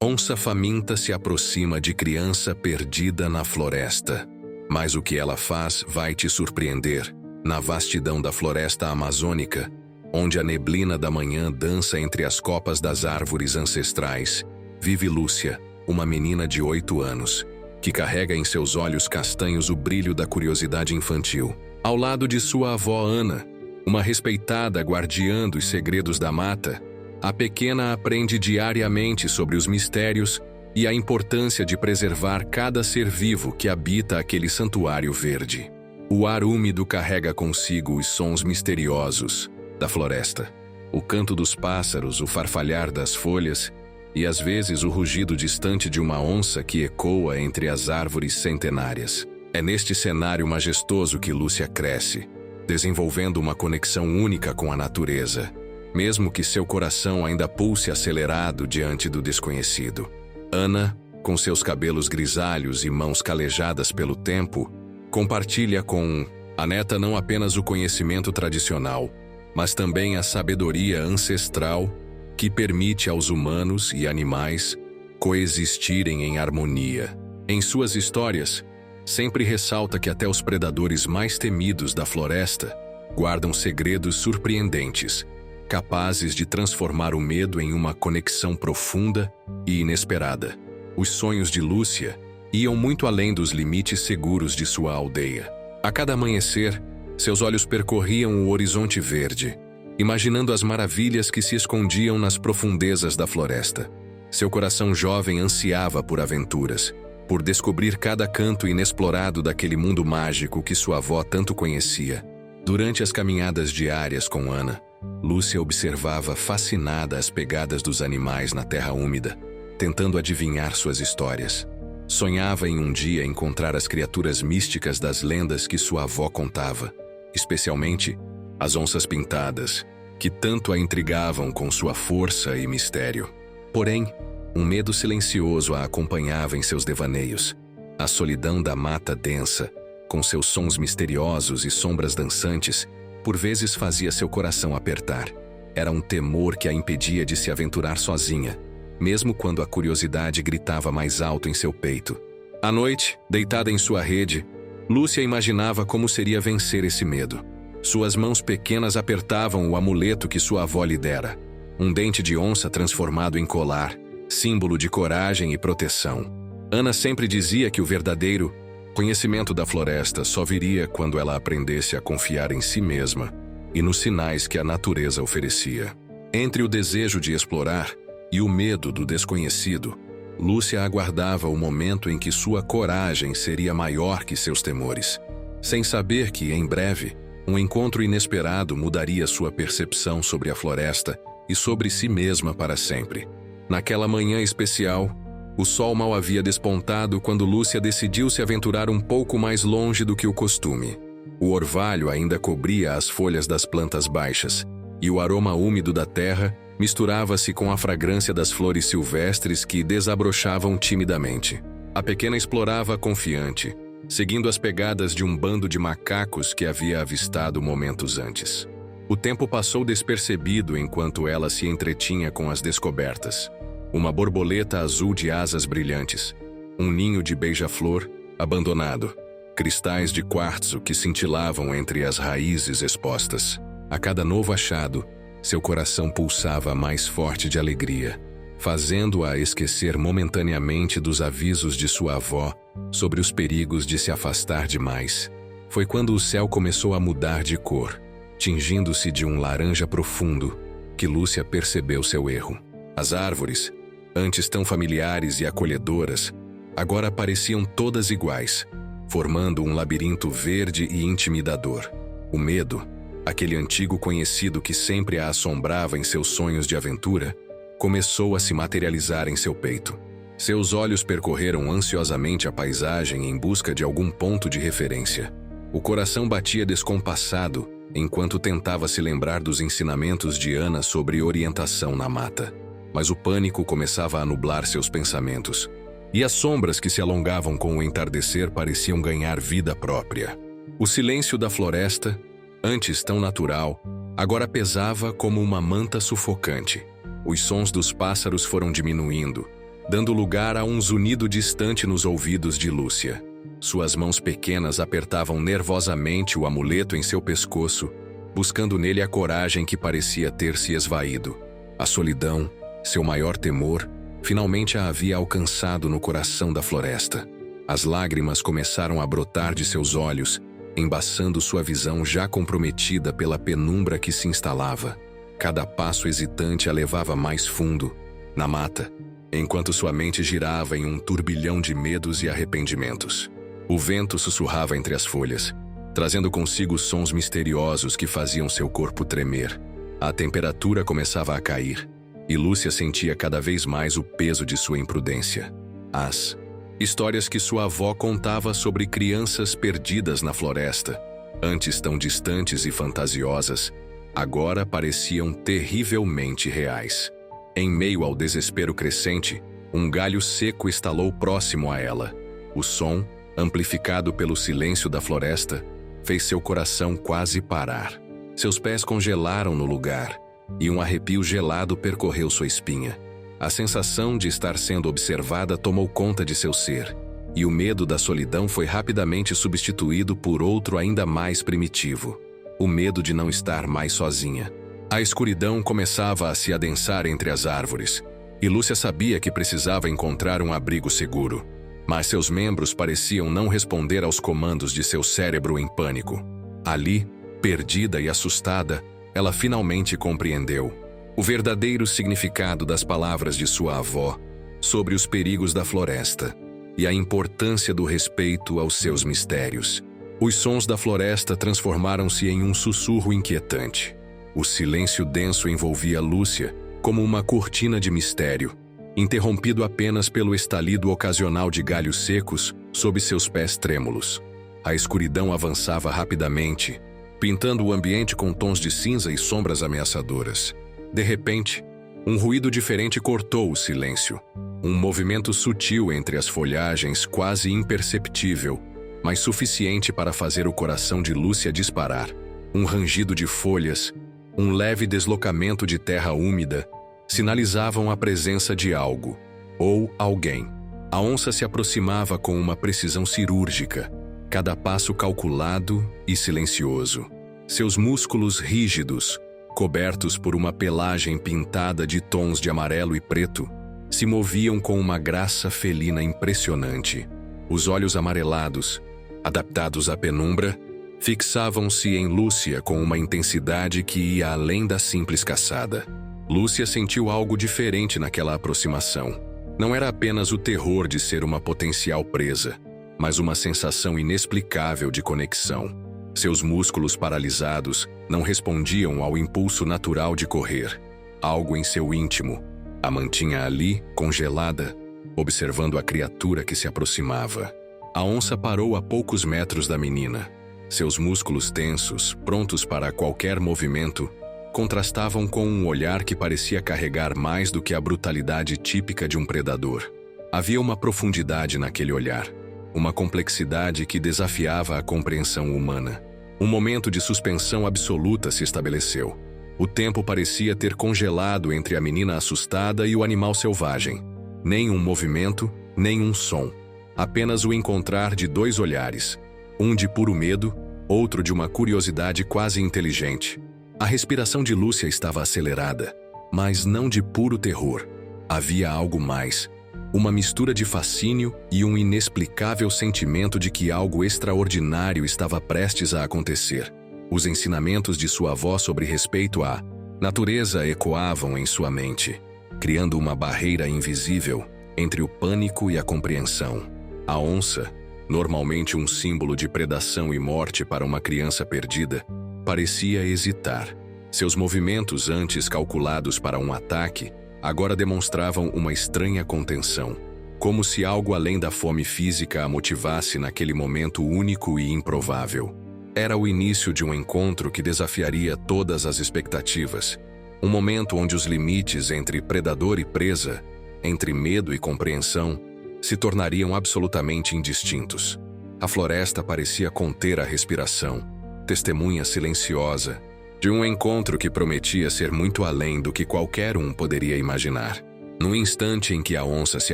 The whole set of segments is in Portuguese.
Onça faminta se aproxima de criança perdida na floresta. Mas o que ela faz vai te surpreender. Na vastidão da floresta amazônica, onde a neblina da manhã dança entre as copas das árvores ancestrais, vive Lúcia, uma menina de 8 anos, que carrega em seus olhos castanhos o brilho da curiosidade infantil. Ao lado de sua avó Ana, uma respeitada guardiã dos segredos da mata, a pequena aprende diariamente sobre os mistérios e a importância de preservar cada ser vivo que habita aquele santuário verde. O ar úmido carrega consigo os sons misteriosos da floresta. O canto dos pássaros, o farfalhar das folhas e às vezes o rugido distante de uma onça que ecoa entre as árvores centenárias. É neste cenário majestoso que Lúcia cresce, desenvolvendo uma conexão única com a natureza, mesmo que seu coração ainda pulse acelerado diante do desconhecido. Ana, com seus cabelos grisalhos e mãos calejadas pelo tempo, compartilha com a neta não apenas o conhecimento tradicional, mas também a sabedoria ancestral que permite aos humanos e animais coexistirem em harmonia. Em suas histórias, sempre ressalta que até os predadores mais temidos da floresta guardam segredos surpreendentes, capazes de transformar o medo em uma conexão profunda e inesperada. Os sonhos de Lúcia iam muito além dos limites seguros de sua aldeia. A cada amanhecer, seus olhos percorriam o horizonte verde, imaginando as maravilhas que se escondiam nas profundezas da floresta. Seu coração jovem ansiava por aventuras, por descobrir cada canto inexplorado daquele mundo mágico que sua avó tanto conhecia. Durante as caminhadas diárias com Ana, Lúcia observava fascinada as pegadas dos animais na terra úmida, tentando adivinhar suas histórias. Sonhava em um dia encontrar as criaturas místicas das lendas que sua avó contava, especialmente as onças pintadas, que tanto a intrigavam com sua força e mistério. Porém, um medo silencioso a acompanhava em seus devaneios. A solidão da mata densa, com seus sons misteriosos e sombras dançantes, por vezes fazia seu coração apertar. Era um temor que a impedia de se aventurar sozinha, mesmo quando a curiosidade gritava mais alto em seu peito. À noite, deitada em sua rede, Lúcia imaginava como seria vencer esse medo. Suas mãos pequenas apertavam o amuleto que sua avó lhe dera, um dente de onça transformado em colar, símbolo de coragem e proteção. Ana sempre dizia que o verdadeiro conhecimento da floresta só viria quando ela aprendesse a confiar em si mesma e nos sinais que a natureza oferecia. Entre o desejo de explorar e o medo do desconhecido, Lúcia aguardava o momento em que sua coragem seria maior que seus temores, sem saber que, em breve, um encontro inesperado mudaria sua percepção sobre a floresta e sobre si mesma para sempre. Naquela manhã especial, o sol mal havia despontado quando Lúcia decidiu se aventurar um pouco mais longe do que o costume. O orvalho ainda cobria as folhas das plantas baixas, e o aroma úmido da terra misturava-se com a fragrância das flores silvestres que desabrochavam timidamente. A pequena explorava confiante, seguindo as pegadas de um bando de macacos que havia avistado momentos antes. O tempo passou despercebido enquanto ela se entretinha com as descobertas. Uma borboleta azul de asas brilhantes, um ninho de beija-flor abandonado, cristais de quartzo que cintilavam entre as raízes expostas. A cada novo achado, seu coração pulsava mais forte de alegria, fazendo-a esquecer momentaneamente dos avisos de sua avó sobre os perigos de se afastar demais. Foi quando o céu começou a mudar de cor, tingindo-se de um laranja profundo, que Lúcia percebeu seu erro. As árvores, antes tão familiares e acolhedoras, agora pareciam todas iguais, formando um labirinto verde e intimidador. O medo, aquele antigo conhecido que sempre a assombrava em seus sonhos de aventura, começou a se materializar em seu peito. Seus olhos percorreram ansiosamente a paisagem em busca de algum ponto de referência. O coração batia descompassado enquanto tentava se lembrar dos ensinamentos de Ana sobre orientação na mata. Mas o pânico começava a nublar seus pensamentos, e as sombras que se alongavam com o entardecer pareciam ganhar vida própria. O silêncio da floresta, antes tão natural, agora pesava como uma manta sufocante. Os sons dos pássaros foram diminuindo, dando lugar a um zunido distante nos ouvidos de Lúcia. Suas mãos pequenas apertavam nervosamente o amuleto em seu pescoço, buscando nele a coragem que parecia ter se esvaído. A solidão, seu maior temor, finalmente a havia alcançado no coração da floresta. As lágrimas começaram a brotar de seus olhos, embaçando sua visão já comprometida pela penumbra que se instalava. Cada passo hesitante a levava mais fundo, na mata, enquanto sua mente girava em um turbilhão de medos e arrependimentos. O vento sussurrava entre as folhas, trazendo consigo sons misteriosos que faziam seu corpo tremer. A temperatura começava a cair, e Lúcia sentia cada vez mais o peso de sua imprudência. As histórias que sua avó contava sobre crianças perdidas na floresta, antes tão distantes e fantasiosas, agora pareciam terrivelmente reais. Em meio ao desespero crescente, um galho seco estalou próximo a ela. O som, amplificado pelo silêncio da floresta, fez seu coração quase parar. Seus pés congelaram no lugar, e um arrepio gelado percorreu sua espinha. A sensação de estar sendo observada tomou conta de seu ser, e o medo da solidão foi rapidamente substituído por outro ainda mais primitivo: o medo de não estar mais sozinha. A escuridão começava a se adensar entre as árvores, e Lúcia sabia que precisava encontrar um abrigo seguro. Mas seus membros pareciam não responder aos comandos de seu cérebro em pânico. Ali, perdida e assustada, ela finalmente compreendeu o verdadeiro significado das palavras de sua avó sobre os perigos da floresta e a importância do respeito aos seus mistérios. Os sons da floresta transformaram-se em um sussurro inquietante. O silêncio denso envolvia Lúcia como uma cortina de mistério, interrompido apenas pelo estalido ocasional de galhos secos sob seus pés trêmulos. A escuridão avançava rapidamente, pintando o ambiente com tons de cinza e sombras ameaçadoras. De repente, um ruído diferente cortou o silêncio. Um movimento sutil entre as folhagens, quase imperceptível, mas suficiente para fazer o coração de Lúcia disparar. Um rangido de folhas, um leve deslocamento de terra úmida, sinalizavam a presença de algo, ou alguém. A onça se aproximava com uma precisão cirúrgica, cada passo calculado e silencioso. Seus músculos rígidos, cobertos por uma pelagem pintada de tons de amarelo e preto, se moviam com uma graça felina impressionante. Os olhos amarelados, adaptados à penumbra, fixavam-se em Lúcia com uma intensidade que ia além da simples caçada. Lúcia sentiu algo diferente naquela aproximação. Não era apenas o terror de ser uma potencial presa, mas uma sensação inexplicável de conexão. Seus músculos paralisados não respondiam ao impulso natural de correr. Algo em seu íntimo a mantinha ali, congelada, observando a criatura que se aproximava. A onça parou a poucos metros da menina. Seus músculos tensos, prontos para qualquer movimento, contrastavam com um olhar que parecia carregar mais do que a brutalidade típica de um predador. Havia uma profundidade naquele olhar, uma complexidade que desafiava a compreensão humana. Um momento de suspensão absoluta se estabeleceu. O tempo parecia ter congelado entre a menina assustada e o animal selvagem. Nem um movimento, nem um som. Apenas o encontrar de dois olhares, um de puro medo, outro de uma curiosidade quase inteligente. A respiração de Lúcia estava acelerada, mas não de puro terror. Havia algo mais, uma mistura de fascínio e um inexplicável sentimento de que algo extraordinário estava prestes a acontecer. Os ensinamentos de sua avó sobre respeito à natureza ecoavam em sua mente, criando uma barreira invisível entre o pânico e a compreensão. A onça, normalmente um símbolo de predação e morte para uma criança perdida, parecia hesitar. Seus movimentos, antes calculados para um ataque, agora demonstravam uma estranha contenção, como se algo além da fome física a motivasse naquele momento único e improvável. Era o início de um encontro que desafiaria todas as expectativas, um momento onde os limites entre predador e presa, entre medo e compreensão, se tornariam absolutamente indistintos. A floresta parecia conter a respiração, testemunha silenciosa de um encontro que prometia ser muito além do que qualquer um poderia imaginar. No instante em que a onça se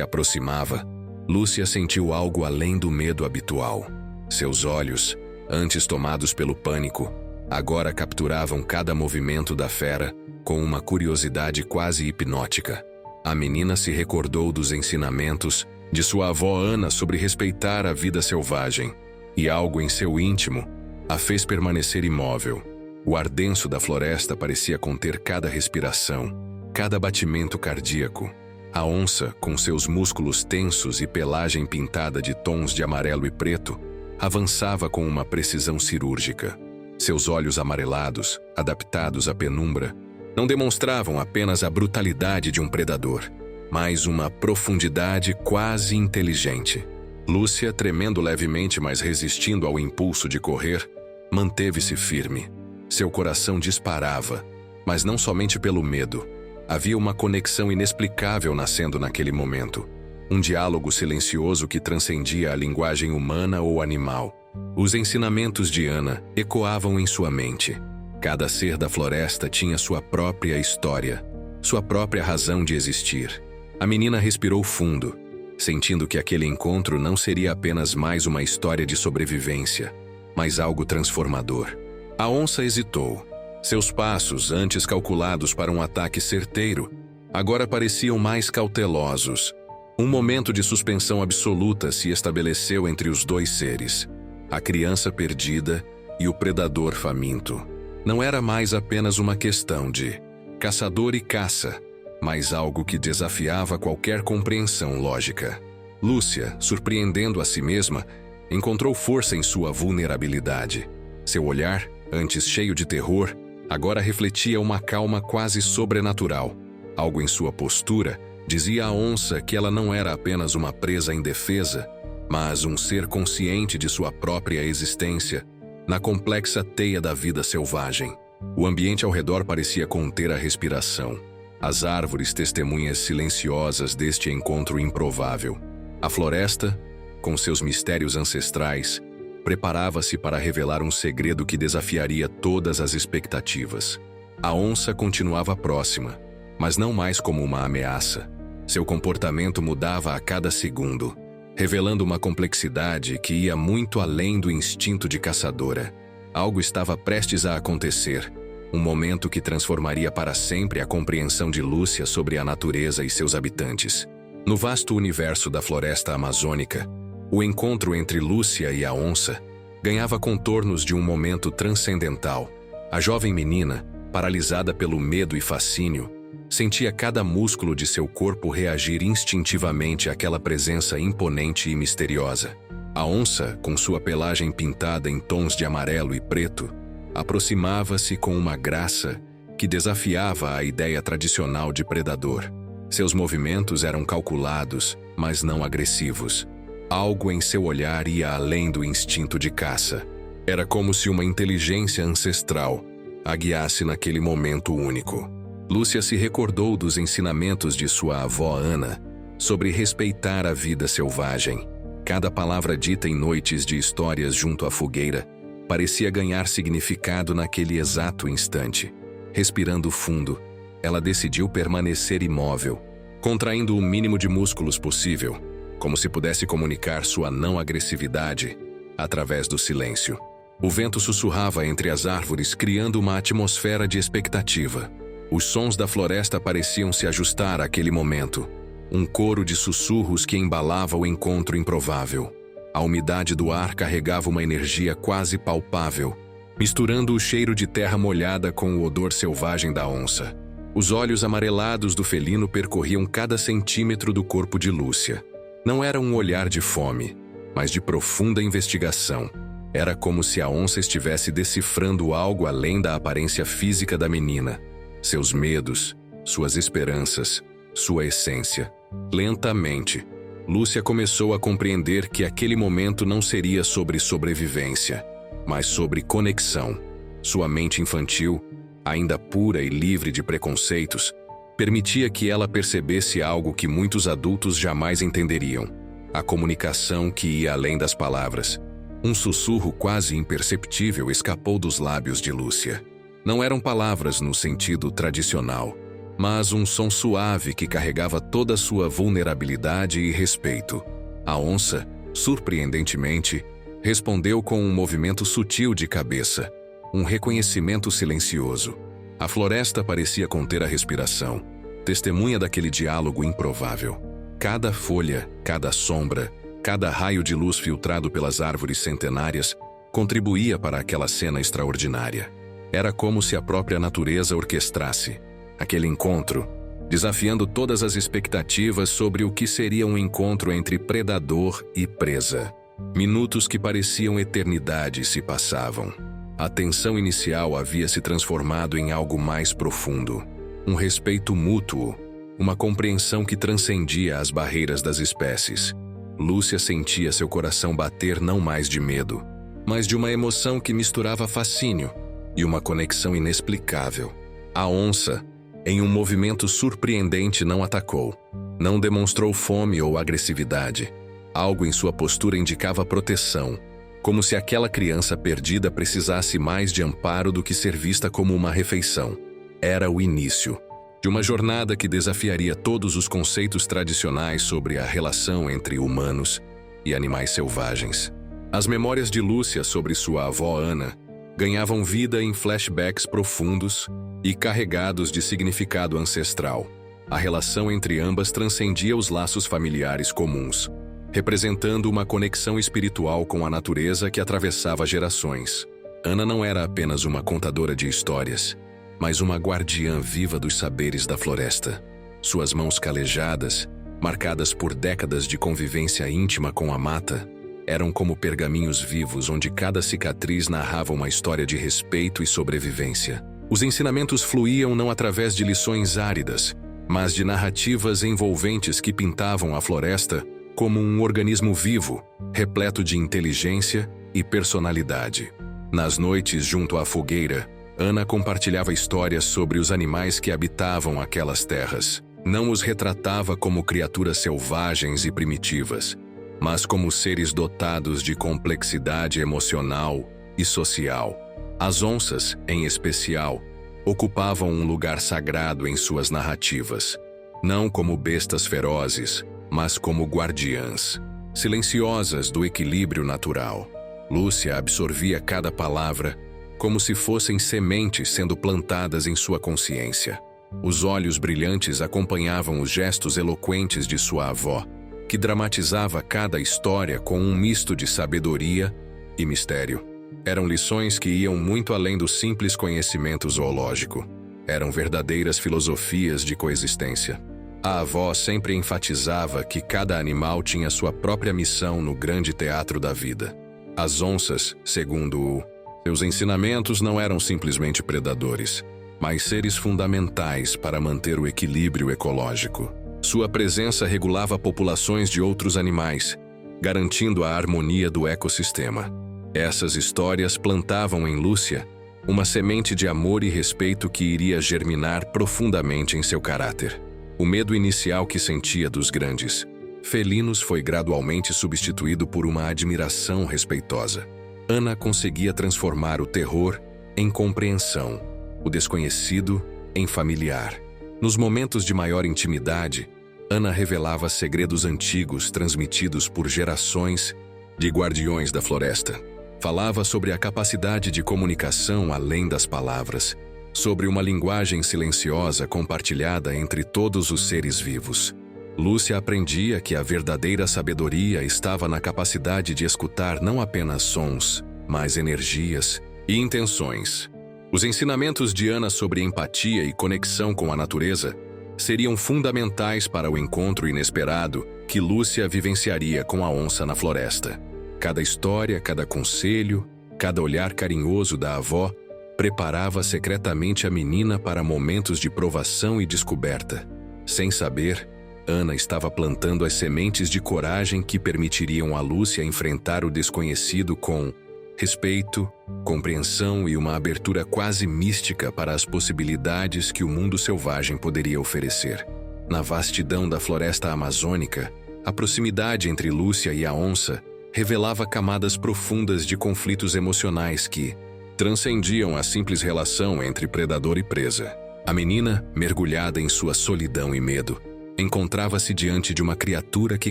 aproximava, Lúcia sentiu algo além do medo habitual. Seus olhos, antes tomados pelo pânico, agora capturavam cada movimento da fera com uma curiosidade quase hipnótica. A menina se recordou dos ensinamentos de sua avó Ana sobre respeitar a vida selvagem, e algo em seu íntimo a fez permanecer imóvel. O ardenço da floresta parecia conter cada respiração, cada batimento cardíaco. A onça, com seus músculos tensos e pelagem pintada de tons de amarelo e preto, avançava com uma precisão cirúrgica. Seus olhos amarelados, adaptados à penumbra, não demonstravam apenas a brutalidade de um predador, mas uma profundidade quase inteligente. Lúcia, tremendo levemente, mas resistindo ao impulso de correr, manteve-se firme. Seu coração disparava, mas não somente pelo medo. Havia uma conexão inexplicável nascendo naquele momento. Um diálogo silencioso que transcendia a linguagem humana ou animal. Os ensinamentos de Ana ecoavam em sua mente. Cada ser da floresta tinha sua própria história, sua própria razão de existir. A menina respirou fundo, sentindo que aquele encontro não seria apenas mais uma história de sobrevivência, mas algo transformador. A onça hesitou. Seus passos, antes calculados para um ataque certeiro, agora pareciam mais cautelosos. Um momento de suspensão absoluta se estabeleceu entre os dois seres, a criança perdida e o predador faminto. Não era mais apenas uma questão de caçador e caça, mas algo que desafiava qualquer compreensão lógica. Lúcia, surpreendendo a si mesma, encontrou força em sua vulnerabilidade. Seu olhar, antes cheio de terror, agora refletia uma calma quase sobrenatural. Algo em sua postura dizia à onça que ela não era apenas uma presa indefesa, mas um ser consciente de sua própria existência na complexa teia da vida selvagem. O ambiente ao redor parecia conter a respiração. As árvores testemunhas silenciosas deste encontro improvável. A floresta, com seus mistérios ancestrais, preparava-se para revelar um segredo que desafiaria todas as expectativas. A onça continuava próxima, mas não mais como uma ameaça. Seu comportamento mudava a cada segundo, revelando uma complexidade que ia muito além do instinto de caçadora. Algo estava prestes a acontecer, um momento que transformaria para sempre a compreensão de Lúcia sobre a natureza e seus habitantes. No vasto universo da floresta amazônica, o encontro entre Lúcia e a onça ganhava contornos de um momento transcendental. A jovem menina, paralisada pelo medo e fascínio, sentia cada músculo de seu corpo reagir instintivamente àquela presença imponente e misteriosa. A onça, com sua pelagem pintada em tons de amarelo e preto, aproximava-se com uma graça que desafiava a ideia tradicional de predador. Seus movimentos eram calculados, mas não agressivos. Algo em seu olhar ia além do instinto de caça. Era como se uma inteligência ancestral a guiasse naquele momento único. Lúcia se recordou dos ensinamentos de sua avó Ana sobre respeitar a vida selvagem. Cada palavra dita em noites de histórias junto à fogueira parecia ganhar significado naquele exato instante. Respirando fundo, ela decidiu permanecer imóvel, contraindo o mínimo de músculos possível, como se pudesse comunicar sua não agressividade através do silêncio. O vento sussurrava entre as árvores, criando uma atmosfera de expectativa. Os sons da floresta pareciam se ajustar àquele momento, um coro de sussurros que embalava o encontro improvável. A umidade do ar carregava uma energia quase palpável, misturando o cheiro de terra molhada com o odor selvagem da onça. Os olhos amarelados do felino percorriam cada centímetro do corpo de Lúcia. Não era um olhar de fome, mas de profunda investigação. Era como se a onça estivesse decifrando algo além da aparência física da menina. Seus medos, suas esperanças, sua essência. Lentamente, Lúcia começou a compreender que aquele momento não seria sobre sobrevivência, mas sobre conexão. Sua mente infantil, ainda pura e livre de preconceitos, permitia que ela percebesse algo que muitos adultos jamais entenderiam: a comunicação que ia além das palavras. Um sussurro quase imperceptível escapou dos lábios de Lúcia. Não eram palavras no sentido tradicional. mas um som suave que carregava toda a sua vulnerabilidade e respeito. A onça, surpreendentemente, respondeu com um movimento sutil de cabeça, um reconhecimento silencioso. A floresta parecia conter a respiração, testemunha daquele diálogo improvável. Cada folha, cada sombra, cada raio de luz filtrado pelas árvores centenárias contribuía para aquela cena extraordinária. Era como se a própria natureza orquestrasse aquele encontro, desafiando todas as expectativas sobre o que seria um encontro entre predador e presa. Minutos que pareciam eternidade se passavam. A tensão inicial havia se transformado em algo mais profundo. Um respeito mútuo, uma compreensão que transcendia as barreiras das espécies. Lúcia sentia seu coração bater não mais de medo, mas de uma emoção que misturava fascínio e uma conexão inexplicável. A onça, em um movimento surpreendente, não atacou. Não demonstrou fome ou agressividade. Algo em sua postura indicava proteção, como se aquela criança perdida precisasse mais de amparo do que ser vista como uma refeição. Era o início de uma jornada que desafiaria todos os conceitos tradicionais sobre a relação entre humanos e animais selvagens. As memórias de Lúcia sobre sua avó Ana ganhavam vida em flashbacks profundos e carregados de significado ancestral. A relação entre ambas transcendia os laços familiares comuns, representando uma conexão espiritual com a natureza que atravessava gerações. Ana não era apenas uma contadora de histórias, mas uma guardiã viva dos saberes da floresta. Suas mãos calejadas, marcadas por décadas de convivência íntima com a mata, eram como pergaminhos vivos onde cada cicatriz narrava uma história de respeito e sobrevivência. Os ensinamentos fluíam não através de lições áridas, mas de narrativas envolventes que pintavam a floresta como um organismo vivo, repleto de inteligência e personalidade. Nas noites junto à fogueira, Ana compartilhava histórias sobre os animais que habitavam aquelas terras. Não os retratava como criaturas selvagens e primitivas, mas como seres dotados de complexidade emocional e social. As onças, em especial, ocupavam um lugar sagrado em suas narrativas, não como bestas ferozes, mas como guardiãs, silenciosas do equilíbrio natural. Lúcia absorvia cada palavra como se fossem sementes sendo plantadas em sua consciência. Os olhos brilhantes acompanhavam os gestos eloquentes de sua avó, que dramatizava cada história com um misto de sabedoria e mistério. Eram lições que iam muito além do simples conhecimento zoológico. Eram verdadeiras filosofias de coexistência. A avó sempre enfatizava que cada animal tinha sua própria missão no grande teatro da vida. As onças, segundo seus ensinamentos, não eram simplesmente predadores, mas seres fundamentais para manter o equilíbrio ecológico. Sua presença regulava populações de outros animais, garantindo a harmonia do ecossistema. Essas histórias plantavam em Lúcia uma semente de amor e respeito que iria germinar profundamente em seu caráter. O medo inicial que sentia dos grandes felinos foi gradualmente substituído por uma admiração respeitosa. Ana conseguia transformar o terror em compreensão, o desconhecido em familiar. Nos momentos de maior intimidade, Ana revelava segredos antigos transmitidos por gerações de guardiões da floresta. Falava sobre a capacidade de comunicação além das palavras, sobre uma linguagem silenciosa compartilhada entre todos os seres vivos. Lúcia aprendia que a verdadeira sabedoria estava na capacidade de escutar não apenas sons, mas energias e intenções. Os ensinamentos de Ana sobre empatia e conexão com a natureza seriam fundamentais para o encontro inesperado que Lúcia vivenciaria com a onça na floresta. Cada história, cada conselho, cada olhar carinhoso da avó preparava secretamente a menina para momentos de provação e descoberta. Sem saber, Ana estava plantando as sementes de coragem que permitiriam a Lúcia enfrentar o desconhecido com respeito, compreensão e uma abertura quase mística para as possibilidades que o mundo selvagem poderia oferecer. Na vastidão da floresta amazônica, a proximidade entre Lúcia e a onça revelava camadas profundas de conflitos emocionais que transcendiam a simples relação entre predador e presa. A menina, mergulhada em sua solidão e medo, encontrava-se diante de uma criatura que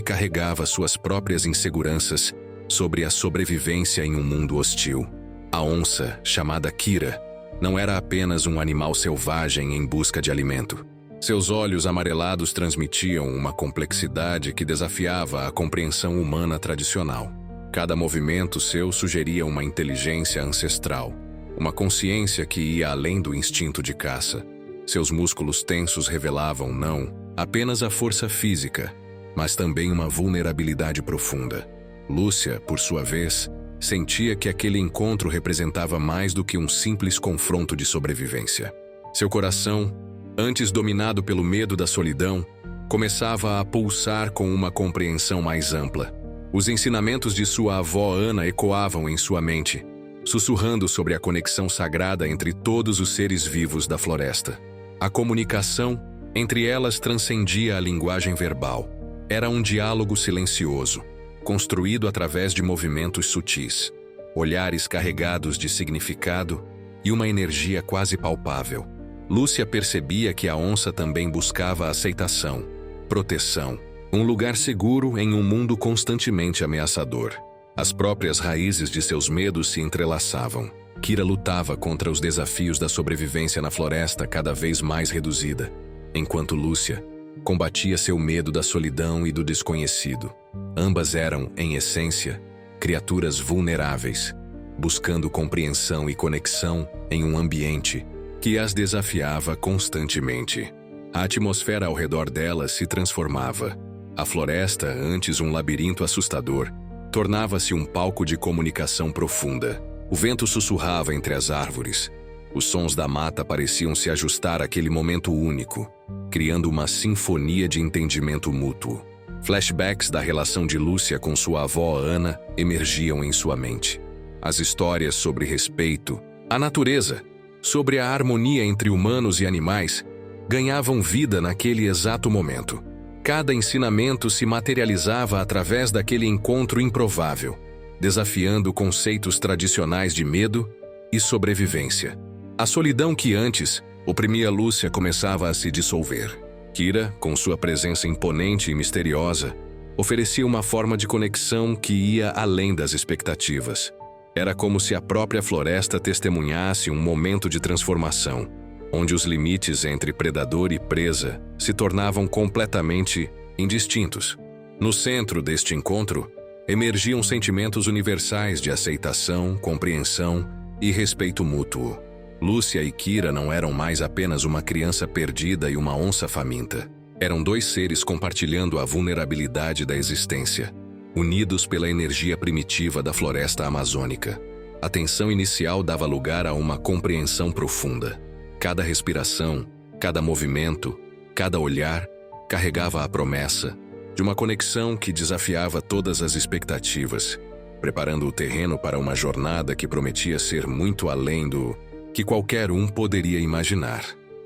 carregava suas próprias inseguranças sobre a sobrevivência em um mundo hostil. A onça, chamada Kira, não era apenas um animal selvagem em busca de alimento. Seus olhos amarelados transmitiam uma complexidade que desafiava a compreensão humana tradicional. Cada movimento seu sugeria uma inteligência ancestral, uma consciência que ia além do instinto de caça. Seus músculos tensos revelavam não apenas a força física, mas também uma vulnerabilidade profunda. Lúcia, por sua vez, sentia que aquele encontro representava mais do que um simples confronto de sobrevivência. Seu coração, antes dominado pelo medo da solidão, começava a pulsar com uma compreensão mais ampla. Os ensinamentos de sua avó Ana ecoavam em sua mente, sussurrando sobre a conexão sagrada entre todos os seres vivos da floresta. A comunicação entre elas transcendia a linguagem verbal. Era um diálogo silencioso, construído através de movimentos sutis, olhares carregados de significado e uma energia quase palpável. Lúcia percebia que a onça também buscava aceitação, proteção, um lugar seguro em um mundo constantemente ameaçador. As próprias raízes de seus medos se entrelaçavam. Kira lutava contra os desafios da sobrevivência na floresta cada vez mais reduzida, enquanto Lúcia combatia seu medo da solidão e do desconhecido. Ambas eram, em essência, criaturas vulneráveis, buscando compreensão e conexão em um ambiente que as desafiava constantemente. A atmosfera ao redor delas se transformava. A floresta, antes um labirinto assustador, tornava-se um palco de comunicação profunda. O vento sussurrava entre as árvores. Os sons da mata pareciam se ajustar àquele momento único, criando uma sinfonia de entendimento mútuo. Flashbacks da relação de Lúcia com sua avó Ana emergiam em sua mente. As histórias sobre respeito, a natureza, sobre a harmonia entre humanos e animais, ganhavam vida naquele exato momento. Cada ensinamento se materializava através daquele encontro improvável, desafiando conceitos tradicionais de medo e sobrevivência. A solidão que antes oprimia Lúcia começava a se dissolver. Kira, com sua presença imponente e misteriosa, oferecia uma forma de conexão que ia além das expectativas. Era como se a própria floresta testemunhasse um momento de transformação, onde os limites entre predador e presa se tornavam completamente indistintos. No centro deste encontro, emergiam sentimentos universais de aceitação, compreensão e respeito mútuo. Lúcia e Kira não eram mais apenas uma criança perdida e uma onça faminta. Eram dois seres compartilhando a vulnerabilidade da existência, unidos pela energia primitiva da floresta amazônica. A tensão inicial dava lugar a uma compreensão profunda. Cada respiração, cada movimento, cada olhar carregava a promessa de uma conexão que desafiava todas as expectativas, preparando o terreno para uma jornada que prometia ser muito além do que qualquer um poderia imaginar.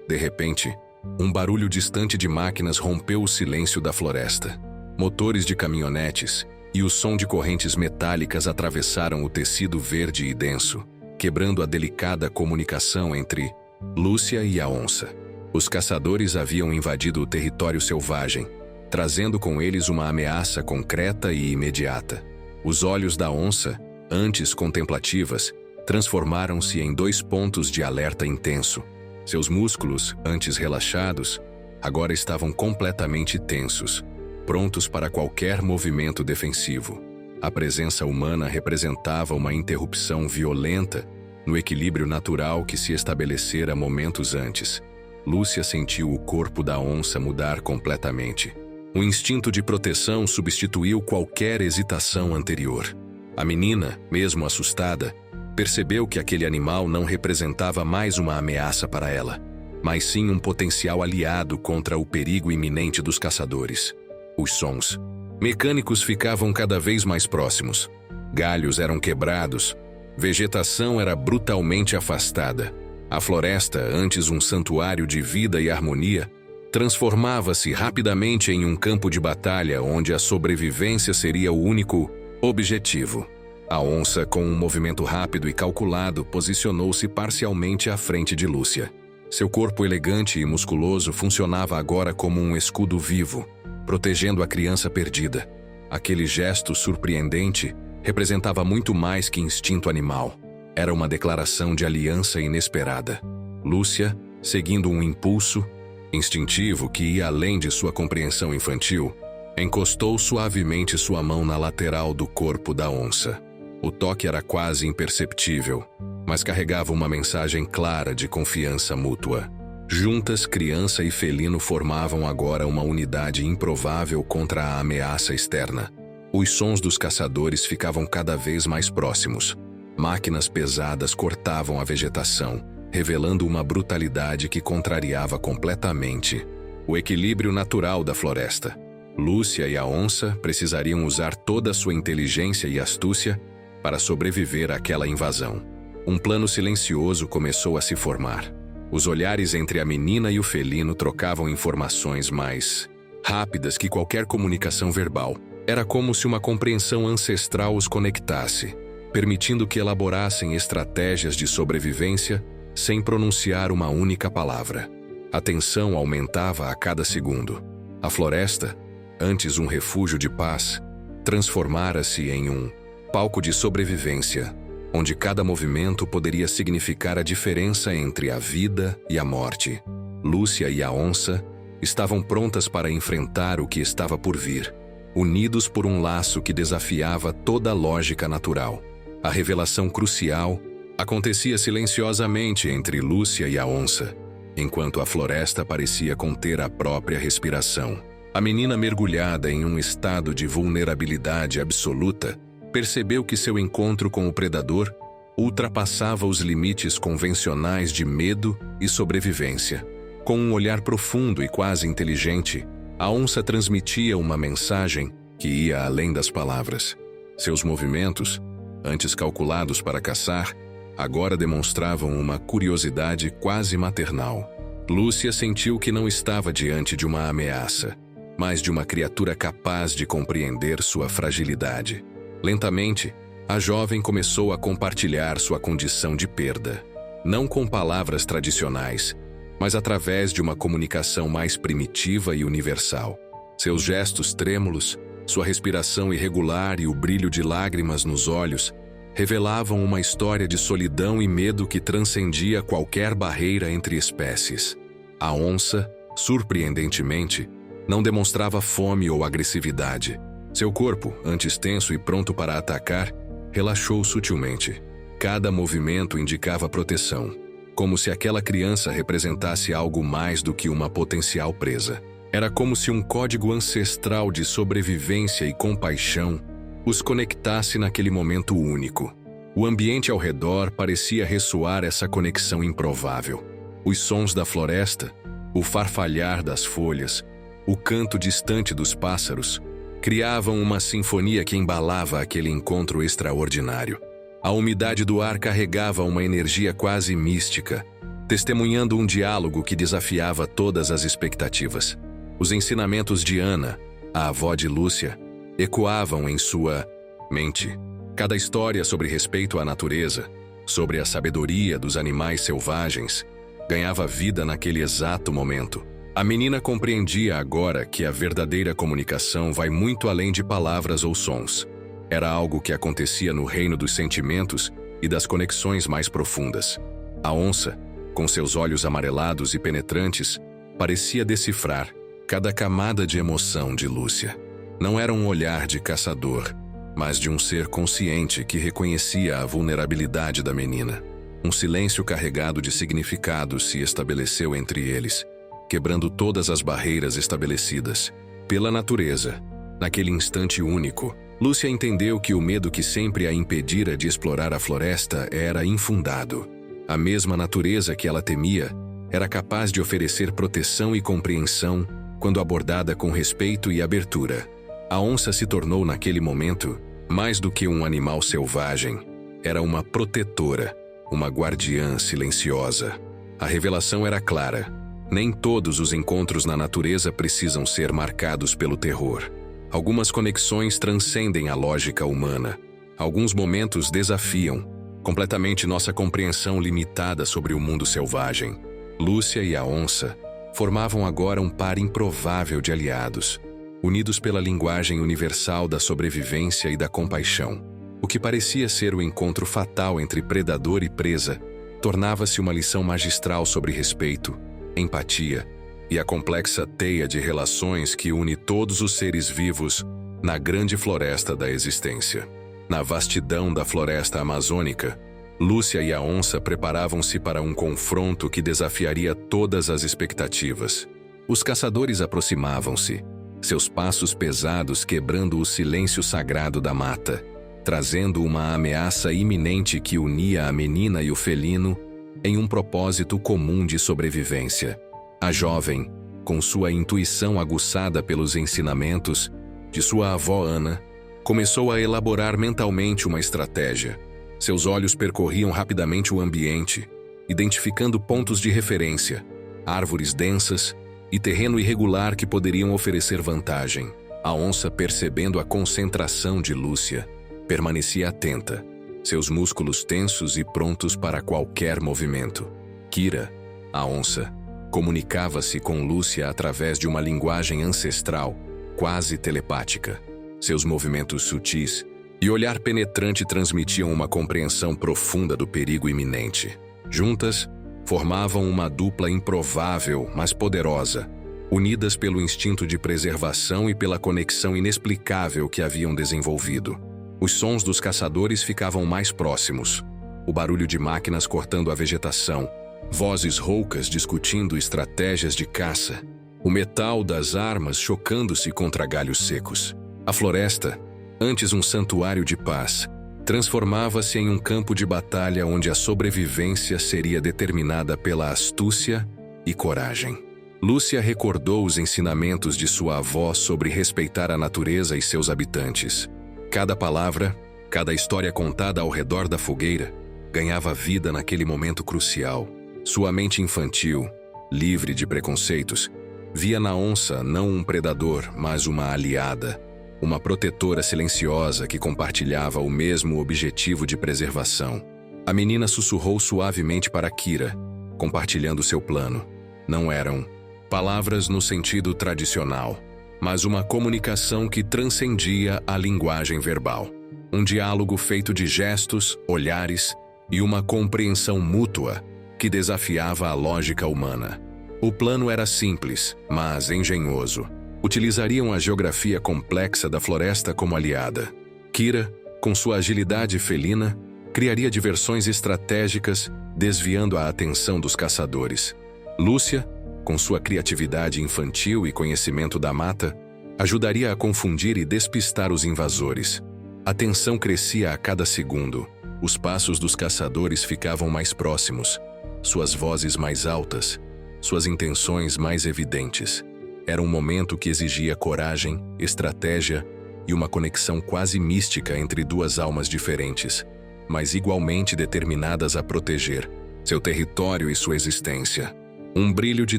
De repente, um barulho distante de máquinas rompeu o silêncio da floresta. Motores de caminhonetes e o som de correntes metálicas atravessaram o tecido verde e denso, quebrando a delicada comunicação entre Lúcia e a onça. Os caçadores haviam invadido o território selvagem, trazendo com eles uma ameaça concreta e imediata. Os olhos da onça, antes contemplativas, transformaram-se em dois pontos de alerta intenso. Seus músculos, antes relaxados, agora estavam completamente tensos, prontos para qualquer movimento defensivo. A presença humana representava uma interrupção violenta no equilíbrio natural que se estabelecera momentos antes. Lúcia sentiu o corpo da onça mudar completamente. O instinto de proteção substituiu qualquer hesitação anterior. A menina, mesmo assustada, percebeu que aquele animal não representava mais uma ameaça para ela, mas sim um potencial aliado contra o perigo iminente dos caçadores. Os sons mecânicos ficavam cada vez mais próximos. Galhos eram quebrados, vegetação era brutalmente afastada. A floresta, antes um santuário de vida e harmonia, transformava-se rapidamente em um campo de batalha onde a sobrevivência seria o único objetivo. A onça, com um movimento rápido e calculado, posicionou-se parcialmente à frente de Lúcia. Seu corpo elegante e musculoso funcionava agora como um escudo vivo, protegendo a criança perdida. Aquele gesto surpreendente representava muito mais que instinto animal. Era uma declaração de aliança inesperada. Lúcia, seguindo um impulso instintivo que ia além de sua compreensão infantil, encostou suavemente sua mão na lateral do corpo da onça. O toque era quase imperceptível, mas carregava uma mensagem clara de confiança mútua. Juntas, criança e felino formavam agora uma unidade improvável contra a ameaça externa. Os sons dos caçadores ficavam cada vez mais próximos. Máquinas pesadas cortavam a vegetação, revelando uma brutalidade que contrariava completamente o equilíbrio natural da floresta. Lúcia e a onça precisariam usar toda a sua inteligência e astúcia para sobreviver àquela invasão. Um plano silencioso começou a se formar. Os olhares entre a menina e o felino trocavam informações mais rápidas que qualquer comunicação verbal. Era como se uma compreensão ancestral os conectasse, permitindo que elaborassem estratégias de sobrevivência sem pronunciar uma única palavra. A tensão aumentava a cada segundo. A floresta, antes um refúgio de paz, transformara-se em um palco de sobrevivência, onde cada movimento poderia significar a diferença entre a vida e a morte. Lúcia e a onça estavam prontas para enfrentar o que estava por vir, unidos por um laço que desafiava toda a lógica natural. A revelação crucial acontecia silenciosamente entre Lúcia e a onça, enquanto a floresta parecia conter a própria respiração. A menina, mergulhada em um estado de vulnerabilidade absoluta, percebeu que seu encontro com o predador ultrapassava os limites convencionais de medo e sobrevivência. Com um olhar profundo e quase inteligente, a onça transmitia uma mensagem que ia além das palavras. Seus movimentos, antes calculados para caçar, agora demonstravam uma curiosidade quase maternal. Lúcia sentiu que não estava diante de uma ameaça, mas de uma criatura capaz de compreender sua fragilidade. Lentamente, a jovem começou a compartilhar sua condição de perda, não com palavras tradicionais, mas através de uma comunicação mais primitiva e universal. Seus gestos trêmulos, sua respiração irregular e o brilho de lágrimas nos olhos revelavam uma história de solidão e medo que transcendia qualquer barreira entre espécies. A onça, surpreendentemente, não demonstrava fome ou agressividade. Seu corpo, antes tenso e pronto para atacar, relaxou sutilmente. Cada movimento indicava proteção, como se aquela criança representasse algo mais do que uma potencial presa. Era como se um código ancestral de sobrevivência e compaixão os conectasse naquele momento único. O ambiente ao redor parecia ressoar essa conexão improvável. Os sons da floresta, o farfalhar das folhas, o canto distante dos pássaros, criavam uma sinfonia que embalava aquele encontro extraordinário. A umidade do ar carregava uma energia quase mística, testemunhando um diálogo que desafiava todas as expectativas. Os ensinamentos de Ana, a avó de Lúcia, ecoavam em sua mente. Cada história sobre respeito à natureza, sobre a sabedoria dos animais selvagens, ganhava vida naquele exato momento. A menina compreendia agora que a verdadeira comunicação vai muito além de palavras ou sons. Era algo que acontecia no reino dos sentimentos e das conexões mais profundas. A onça, com seus olhos amarelados e penetrantes, parecia decifrar cada camada de emoção de Lúcia. Não era um olhar de caçador, mas de um ser consciente que reconhecia a vulnerabilidade da menina. Um silêncio carregado de significado se estabeleceu entre eles, quebrando todas as barreiras estabelecidas pela natureza. Naquele instante único, Lúcia entendeu que o medo que sempre a impedira de explorar a floresta era infundado. A mesma natureza que ela temia era capaz de oferecer proteção e compreensão quando abordada com respeito e abertura. A onça se tornou naquele momento mais do que um animal selvagem. Era uma protetora, uma guardiã silenciosa. A revelação era clara. Nem todos os encontros na natureza precisam ser marcados pelo terror. Algumas conexões transcendem a lógica humana. Alguns momentos desafiam completamente nossa compreensão limitada sobre o mundo selvagem. Lúcia e a onça formavam agora um par improvável de aliados, unidos pela linguagem universal da sobrevivência e da compaixão. O que parecia ser o encontro fatal entre predador e presa tornava-se uma lição magistral sobre respeito, empatia e a complexa teia de relações que une todos os seres vivos na grande floresta da existência. Na vastidão da floresta amazônica, Lúcia e a onça preparavam-se para um confronto que desafiaria todas as expectativas. Os caçadores aproximavam-se, seus passos pesados quebrando o silêncio sagrado da mata, trazendo uma ameaça iminente que unia a menina e o felino em um propósito comum de sobrevivência. A jovem, com sua intuição aguçada pelos ensinamentos de sua avó Ana, começou a elaborar mentalmente uma estratégia. Seus olhos percorriam rapidamente o ambiente, identificando pontos de referência, árvores densas e terreno irregular que poderiam oferecer vantagem. A onça, percebendo a concentração de Lúcia, permanecia atenta, seus músculos tensos e prontos para qualquer movimento. Kira, a onça, comunicava-se com Lúcia através de uma linguagem ancestral, quase telepática. Seus movimentos sutis e olhar penetrante transmitiam uma compreensão profunda do perigo iminente. Juntas, formavam uma dupla improvável, mas poderosa, unidas pelo instinto de preservação e pela conexão inexplicável que haviam desenvolvido. Os sons dos caçadores ficavam mais próximos. O barulho de máquinas cortando a vegetação, vozes roucas discutindo estratégias de caça, o metal das armas chocando-se contra galhos secos. A floresta, antes um santuário de paz, transformava-se em um campo de batalha onde a sobrevivência seria determinada pela astúcia e coragem. Lúcia recordou os ensinamentos de sua avó sobre respeitar a natureza e seus habitantes. Cada palavra, cada história contada ao redor da fogueira, ganhava vida naquele momento crucial. Sua mente infantil, livre de preconceitos, via na onça não um predador, mas uma aliada, uma protetora silenciosa que compartilhava o mesmo objetivo de preservação. A menina sussurrou suavemente para Kira, compartilhando seu plano. Não eram palavras no sentido tradicional, mas uma comunicação que transcendia a linguagem verbal. Um diálogo feito de gestos, olhares e uma compreensão mútua que desafiava a lógica humana. O plano era simples, mas engenhoso. Utilizariam a geografia complexa da floresta como aliada. Kira, com sua agilidade felina, criaria diversões estratégicas, desviando a atenção dos caçadores. Lúcia, com sua criatividade infantil e conhecimento da mata, ajudaria a confundir e despistar os invasores. A tensão crescia a cada segundo. Os passos dos caçadores ficavam mais próximos, suas vozes mais altas, suas intenções mais evidentes. Era um momento que exigia coragem, estratégia e uma conexão quase mística entre duas almas diferentes, mas igualmente determinadas a proteger seu território e sua existência. Um brilho de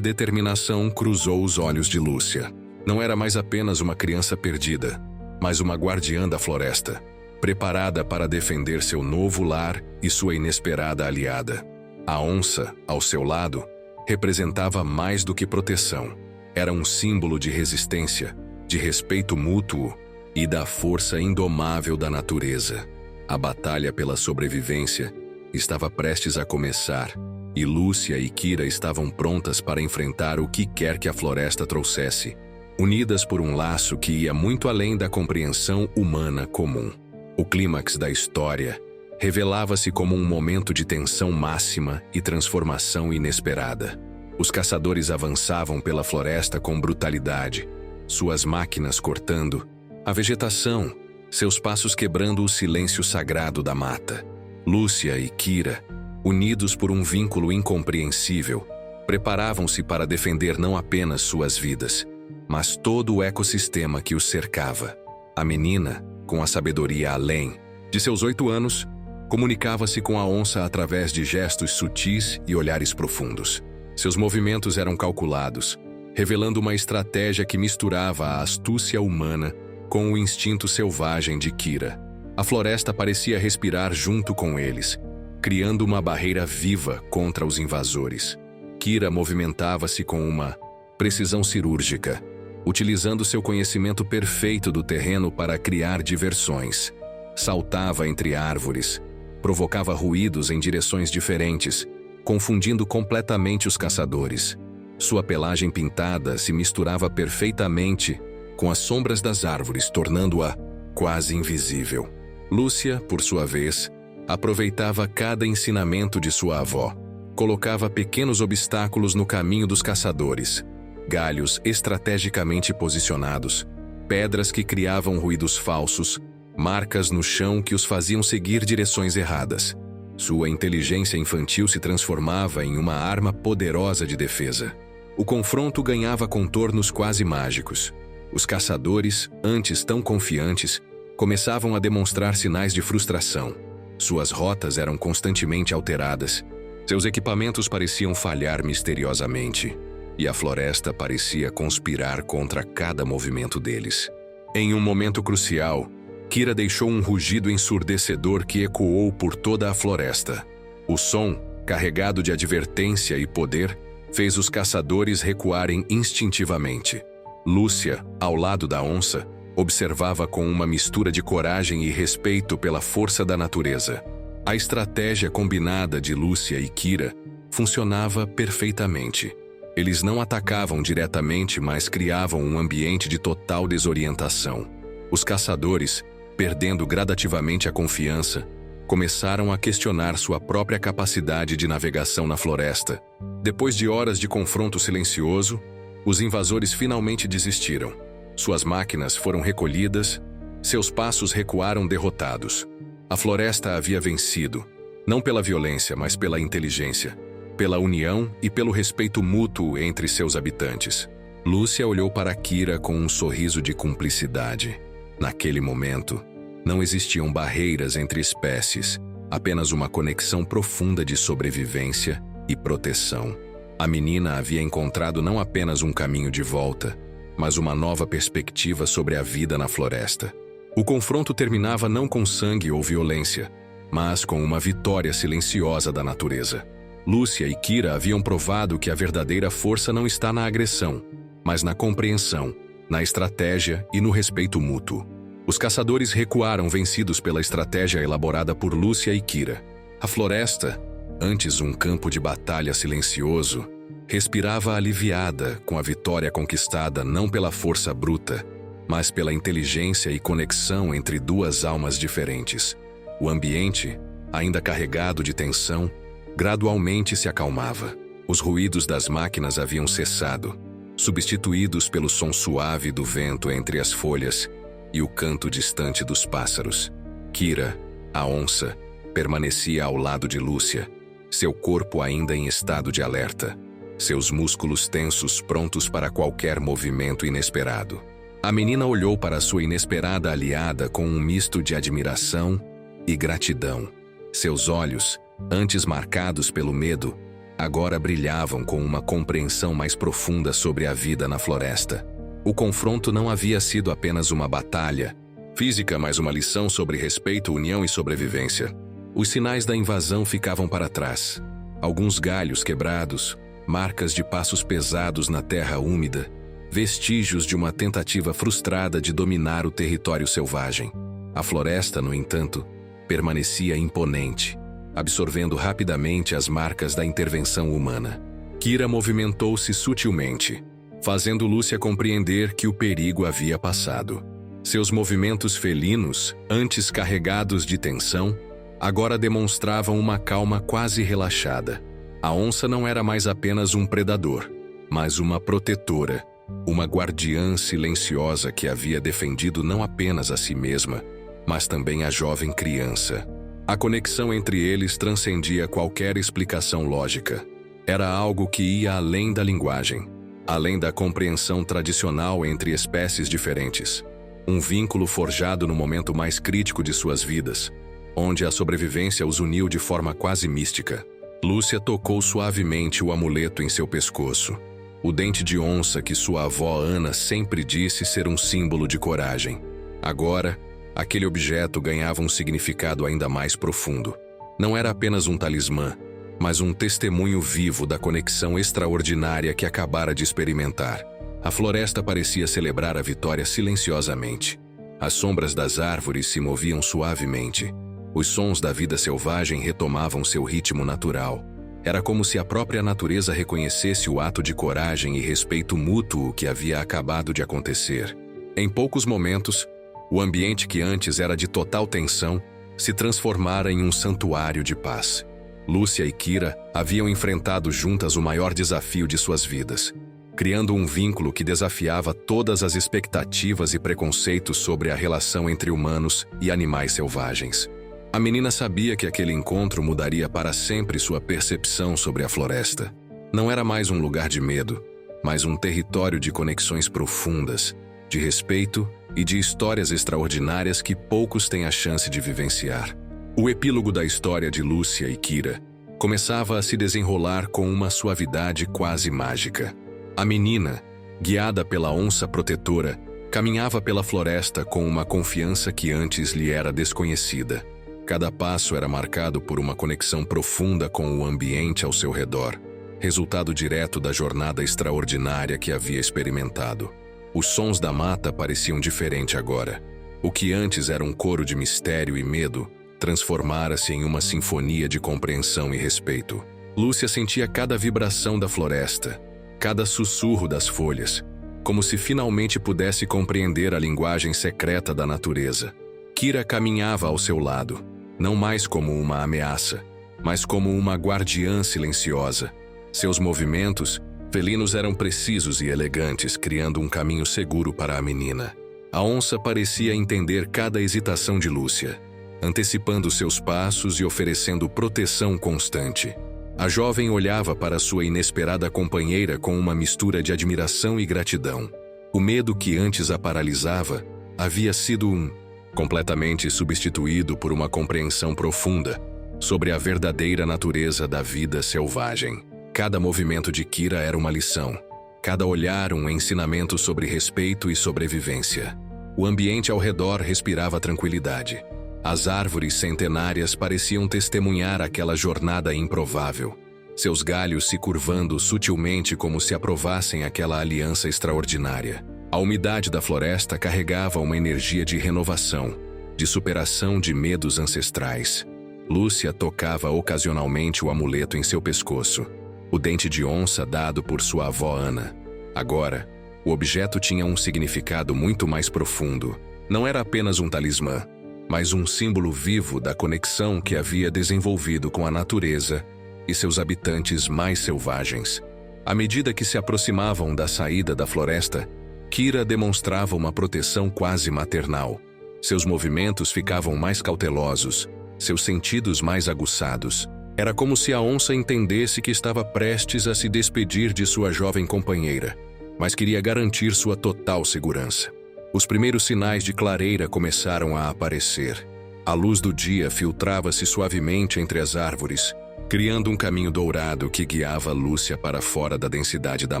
determinação cruzou os olhos de Lúcia. Não era mais apenas uma criança perdida, mas uma guardiã da floresta, preparada para defender seu novo lar e sua inesperada aliada. A onça, ao seu lado, representava mais do que proteção. Era um símbolo de resistência, de respeito mútuo e da força indomável da natureza. A batalha pela sobrevivência estava prestes a começar, e Lúcia e Kira estavam prontas para enfrentar o que quer que a floresta trouxesse, unidas por um laço que ia muito além da compreensão humana comum. O clímax da história revelava-se como um momento de tensão máxima e transformação inesperada. Os caçadores avançavam pela floresta com brutalidade, suas máquinas cortando a vegetação, seus passos quebrando o silêncio sagrado da mata. Lúcia e Kira, unidos por um vínculo incompreensível, preparavam-se para defender não apenas suas vidas, mas todo o ecossistema que os cercava. A menina, com a sabedoria além de seus 8 anos, comunicava-se com a onça através de gestos sutis e olhares profundos. Seus movimentos eram calculados, revelando uma estratégia que misturava a astúcia humana com o instinto selvagem de Kira. A floresta parecia respirar junto com eles, criando uma barreira viva contra os invasores. Kira movimentava-se com uma precisão cirúrgica, utilizando seu conhecimento perfeito do terreno para criar diversões. Saltava entre árvores, provocava ruídos em direções diferentes, confundindo completamente os caçadores. Sua pelagem pintada se misturava perfeitamente com as sombras das árvores, tornando-a quase invisível. Lúcia, por sua vez, aproveitava cada ensinamento de sua avó. Colocava pequenos obstáculos no caminho dos caçadores, galhos estrategicamente posicionados, pedras que criavam ruídos falsos, marcas no chão que os faziam seguir direções erradas. Sua inteligência infantil se transformava em uma arma poderosa de defesa. O confronto ganhava contornos quase mágicos. Os caçadores, antes tão confiantes, começavam a demonstrar sinais de frustração. Suas rotas eram constantemente alteradas. Seus equipamentos pareciam falhar misteriosamente, e a floresta parecia conspirar contra cada movimento deles. Em um momento crucial, Kira deixou um rugido ensurdecedor que ecoou por toda a floresta. O som, carregado de advertência e poder, fez os caçadores recuarem instintivamente. Lúcia, ao lado da onça, observava com uma mistura de coragem e respeito pela força da natureza. A estratégia combinada de Lúcia e Kira funcionava perfeitamente. Eles não atacavam diretamente, mas criavam um ambiente de total desorientação. Os caçadores, perdendo gradativamente a confiança, começaram a questionar sua própria capacidade de navegação na floresta. Depois de horas de confronto silencioso, os invasores finalmente desistiram. Suas máquinas foram recolhidas, seus passos recuaram derrotados. A floresta havia vencido, não pela violência, mas pela inteligência, pela união e pelo respeito mútuo entre seus habitantes. Lúcia olhou para Kira com um sorriso de cumplicidade. Naquele momento, não existiam barreiras entre espécies, apenas uma conexão profunda de sobrevivência e proteção. A menina havia encontrado não apenas um caminho de volta, mas uma nova perspectiva sobre a vida na floresta. O confronto terminava não com sangue ou violência, mas com uma vitória silenciosa da natureza. Lúcia e Kira haviam provado que a verdadeira força não está na agressão, mas na compreensão, na estratégia e no respeito mútuo. Os caçadores recuaram vencidos pela estratégia elaborada por Lúcia e Kira. A floresta, antes um campo de batalha silencioso, respirava aliviada com a vitória conquistada não pela força bruta, mas pela inteligência e conexão entre duas almas diferentes. O ambiente, ainda carregado de tensão, gradualmente se acalmava. Os ruídos das máquinas haviam cessado, substituídos pelo som suave do vento entre as folhas e o canto distante dos pássaros. Kira, a onça, permanecia ao lado de Lúcia, seu corpo ainda em estado de alerta, seus músculos tensos prontos para qualquer movimento inesperado. A menina olhou para sua inesperada aliada com um misto de admiração e gratidão. Seus olhos, antes marcados pelo medo, agora brilhavam com uma compreensão mais profunda sobre a vida na floresta. O confronto não havia sido apenas uma batalha física, mas uma lição sobre respeito, união e sobrevivência. Os sinais da invasão ficavam para trás. Alguns galhos quebrados, marcas de passos pesados na terra úmida, vestígios de uma tentativa frustrada de dominar o território selvagem. A floresta, no entanto, permanecia imponente, absorvendo rapidamente as marcas da intervenção humana. Kira movimentou-se sutilmente, fazendo Lúcia compreender que o perigo havia passado. Seus movimentos felinos, antes carregados de tensão, agora demonstravam uma calma quase relaxada. A onça não era mais apenas um predador, mas uma protetora, uma guardiã silenciosa que havia defendido não apenas a si mesma, mas também a jovem criança. A conexão entre eles transcendia qualquer explicação lógica. Era algo que ia além da linguagem, além da compreensão tradicional entre espécies diferentes. Um vínculo forjado no momento mais crítico de suas vidas, onde a sobrevivência os uniu de forma quase mística. Lúcia tocou suavemente o amuleto em seu pescoço, o dente de onça que sua avó Ana sempre disse ser um símbolo de coragem. Agora, aquele objeto ganhava um significado ainda mais profundo. Não era apenas um talismã, mas um testemunho vivo da conexão extraordinária que acabara de experimentar. A floresta parecia celebrar a vitória silenciosamente. As sombras das árvores se moviam suavemente. Os sons da vida selvagem retomavam seu ritmo natural. Era como se a própria natureza reconhecesse o ato de coragem e respeito mútuo que havia acabado de acontecer. Em poucos momentos, o ambiente que antes era de total tensão se transformara em um santuário de paz. Lúcia e Kira haviam enfrentado juntas o maior desafio de suas vidas, criando um vínculo que desafiava todas as expectativas e preconceitos sobre a relação entre humanos e animais selvagens. A menina sabia que aquele encontro mudaria para sempre sua percepção sobre a floresta. Não era mais um lugar de medo, mas um território de conexões profundas, de respeito e de histórias extraordinárias que poucos têm a chance de vivenciar. O epílogo da história de Lúcia e Kira começava a se desenrolar com uma suavidade quase mágica. A menina, guiada pela onça protetora, caminhava pela floresta com uma confiança que antes lhe era desconhecida. Cada passo era marcado por uma conexão profunda com o ambiente ao seu redor, resultado direto da jornada extraordinária que havia experimentado. Os sons da mata pareciam diferentes agora. O que antes era um coro de mistério e medo, transformara-se em uma sinfonia de compreensão e respeito. Lúcia sentia cada vibração da floresta, cada sussurro das folhas, como se finalmente pudesse compreender a linguagem secreta da natureza. Kira caminhava ao seu lado, não mais como uma ameaça, mas como uma guardiã silenciosa. Seus movimentos felinos eram precisos e elegantes, criando um caminho seguro para a menina. A onça parecia entender cada hesitação de Lúcia, antecipando seus passos e oferecendo proteção constante. A jovem olhava para sua inesperada companheira com uma mistura de admiração e gratidão. O medo que antes a paralisava havia sido completamente substituído por uma compreensão profunda sobre a verdadeira natureza da vida selvagem. Cada movimento de Kira era uma lição, cada olhar um ensinamento sobre respeito e sobrevivência. O ambiente ao redor respirava tranquilidade. As árvores centenárias pareciam testemunhar aquela jornada improvável, seus galhos se curvando sutilmente como se aprovassem aquela aliança extraordinária. A umidade da floresta carregava uma energia de renovação, de superação de medos ancestrais. Lúcia tocava ocasionalmente o amuleto em seu pescoço, o dente de onça dado por sua avó Ana. Agora, o objeto tinha um significado muito mais profundo. Não era apenas um talismã, mas um símbolo vivo da conexão que havia desenvolvido com a natureza e seus habitantes mais selvagens. À medida que se aproximavam da saída da floresta, Kira demonstrava uma proteção quase maternal. Seus movimentos ficavam mais cautelosos, seus sentidos mais aguçados. Era como se a onça entendesse que estava prestes a se despedir de sua jovem companheira, mas queria garantir sua total segurança. Os primeiros sinais de clareira começaram a aparecer. A luz do dia filtrava-se suavemente entre as árvores, criando um caminho dourado que guiava Lúcia para fora da densidade da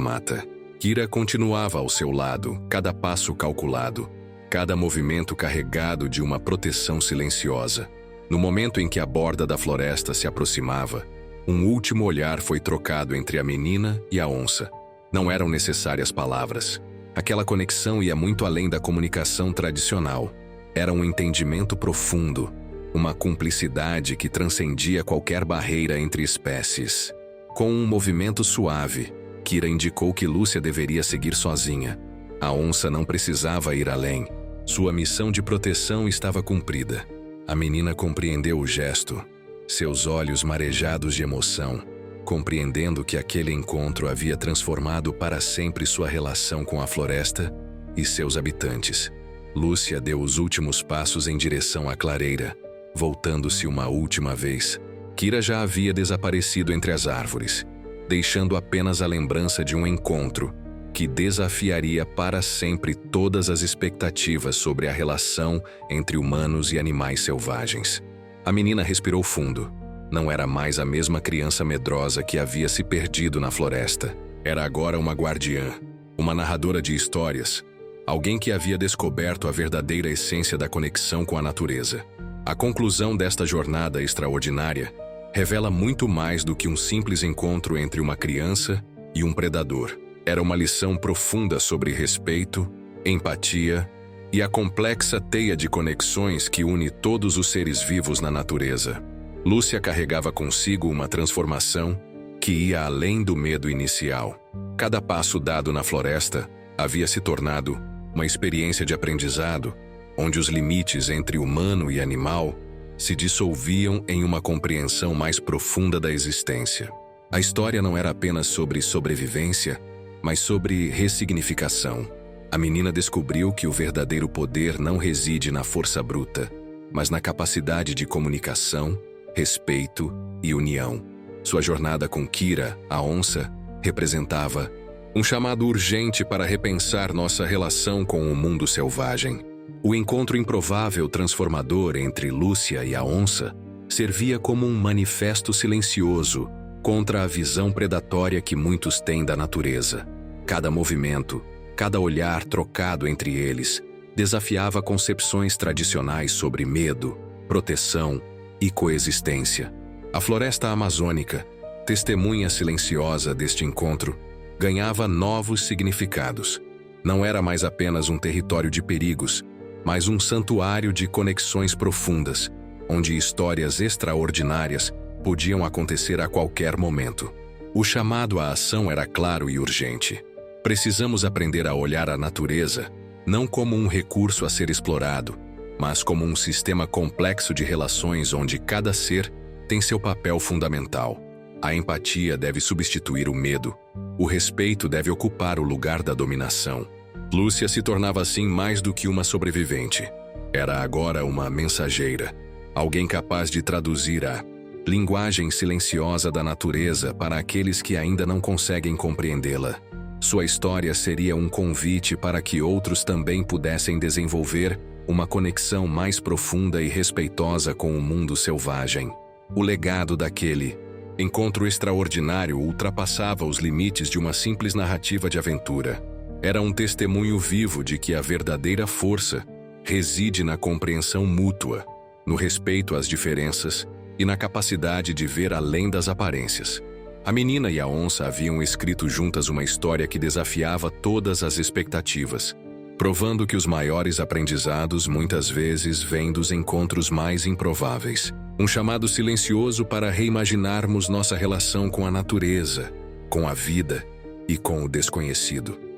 mata. Kira continuava ao seu lado, cada passo calculado, cada movimento carregado de uma proteção silenciosa. No momento em que a borda da floresta se aproximava, um último olhar foi trocado entre a menina e a onça. Não eram necessárias palavras. Aquela conexão ia muito além da comunicação tradicional. Era um entendimento profundo, uma cumplicidade que transcendia qualquer barreira entre espécies. Com um movimento suave, Kira indicou que Lúcia deveria seguir sozinha. A onça não precisava ir além. Sua missão de proteção estava cumprida. A menina compreendeu o gesto, seus olhos marejados de emoção, compreendendo que aquele encontro havia transformado para sempre sua relação com a floresta e seus habitantes. Lúcia deu os últimos passos em direção à clareira, voltando-se uma última vez. Kira já havia desaparecido entre as árvores, deixando apenas a lembrança de um encontro que desafiaria para sempre todas as expectativas sobre a relação entre humanos e animais selvagens. A menina respirou fundo. Não era mais a mesma criança medrosa que havia se perdido na floresta. Era agora uma guardiã, uma narradora de histórias, alguém que havia descoberto a verdadeira essência da conexão com a natureza. A conclusão desta jornada extraordinária revela muito mais do que um simples encontro entre uma criança e um predador. Era uma lição profunda sobre respeito, empatia e a complexa teia de conexões que une todos os seres vivos na natureza. Lúcia carregava consigo uma transformação que ia além do medo inicial. Cada passo dado na floresta havia se tornado uma experiência de aprendizado, onde os limites entre humano e animal se dissolviam em uma compreensão mais profunda da existência. A história não era apenas sobre sobrevivência, mas sobre ressignificação. A menina descobriu que o verdadeiro poder não reside na força bruta, mas na capacidade de comunicação, respeito e união. Sua jornada com Kira, a onça, representava um chamado urgente para repensar nossa relação com o mundo selvagem. O encontro improvável transformador entre Lúcia e a onça servia como um manifesto silencioso contra a visão predatória que muitos têm da natureza. Cada movimento, cada olhar trocado entre eles, desafiava concepções tradicionais sobre medo, proteção e coexistência. A floresta amazônica, testemunha silenciosa deste encontro, ganhava novos significados. Não era mais apenas um território de perigos, mas um santuário de conexões profundas, onde histórias extraordinárias podiam acontecer a qualquer momento. O chamado à ação era claro e urgente. Precisamos aprender a olhar a natureza não como um recurso a ser explorado, mas como um sistema complexo de relações onde cada ser tem seu papel fundamental. A empatia deve substituir o medo. O respeito deve ocupar o lugar da dominação. Lúcia se tornava assim mais do que uma sobrevivente. Era agora uma mensageira, alguém capaz de traduzir a linguagem silenciosa da natureza para aqueles que ainda não conseguem compreendê-la. Sua história seria um convite para que outros também pudessem desenvolver uma conexão mais profunda e respeitosa com o mundo selvagem. O legado daquele encontro extraordinário ultrapassava os limites de uma simples narrativa de aventura. Era um testemunho vivo de que a verdadeira força reside na compreensão mútua, no respeito às diferenças e na capacidade de ver além das aparências. A menina e a onça haviam escrito juntas uma história que desafiava todas as expectativas, provando que os maiores aprendizados muitas vezes vêm dos encontros mais improváveis. Um chamado silencioso para reimaginarmos nossa relação com a natureza, com a vida e com o desconhecido.